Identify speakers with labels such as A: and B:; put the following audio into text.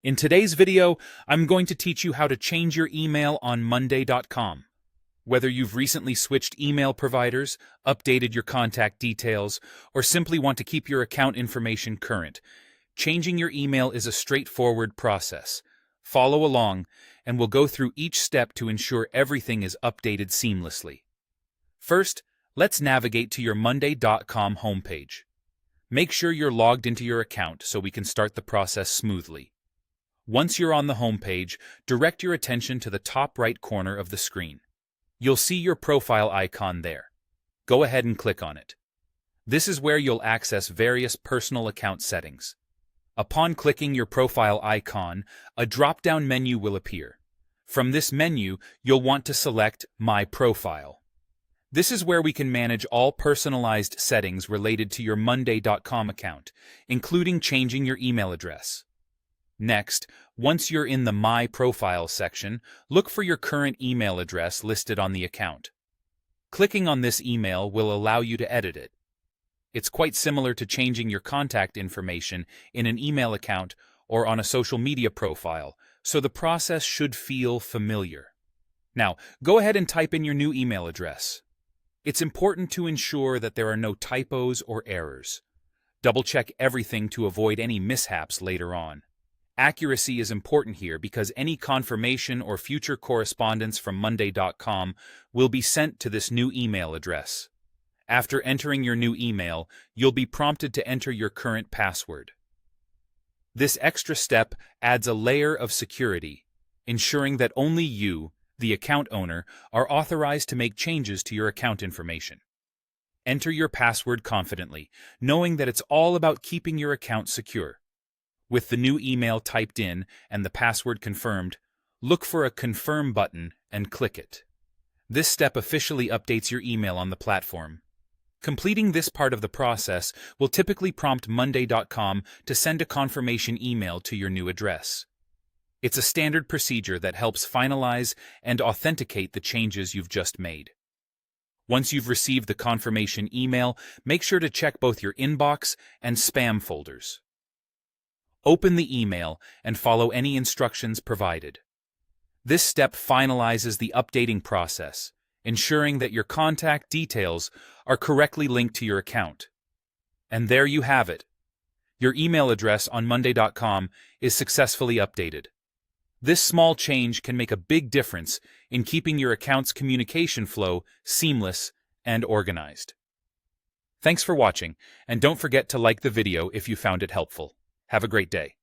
A: In today's video, I'm going to teach you how to change your email on Monday.com. Whether you've recently switched email providers, updated your contact details, or simply want to keep your account information current, changing your email is a straightforward process. Follow along, and we'll go through each step to ensure everything is updated seamlessly. First, let's navigate to your Monday.com homepage. Make sure you're logged into your account so we can start the process smoothly. Once you're on the homepage, direct your attention to the top right corner of the screen. You'll see your profile icon there. Go ahead and click on it. This is where you'll access various personal account settings. Upon clicking your profile icon, a drop-down menu will appear. From this menu, you'll want to select My Profile. This is where we can manage all personalized settings related to your Monday.com account, including changing your email address. Next, once you're in the My Profile section, look for your current email address listed on the account. Clicking on this email will allow you to edit it. It's quite similar to changing your contact information in an email account or on a social media profile, so the process should feel familiar. Now, go ahead and type in your new email address. It's important to ensure that there are no typos or errors. Double-check everything to avoid any mishaps later on. Accuracy is important here because any confirmation or future correspondence from Monday.com will be sent to this new email address. After entering your new email, you'll be prompted to enter your current password. This extra step adds a layer of security, ensuring that only you, the account owner, are authorized to make changes to your account information. Enter your password confidently, knowing that it's all about keeping your account secure. With the new email typed in and the password confirmed, look for a Confirm button and click it. This step officially updates your email on the platform. Completing this part of the process will typically prompt Monday.com to send a confirmation email to your new address. It's a standard procedure that helps finalize and authenticate the changes you've just made. Once you've received the confirmation email, make sure to check both your inbox and spam folders. Open the email and follow any instructions provided. This step finalizes the updating process, ensuring that your contact details are correctly linked to your account. And there you have it. Your email address on Monday.com is successfully updated. This small change can make a big difference in keeping your account's communication flow seamless and organized. Thanks for watching, and don't forget to like the video if you found it helpful. Have a great day.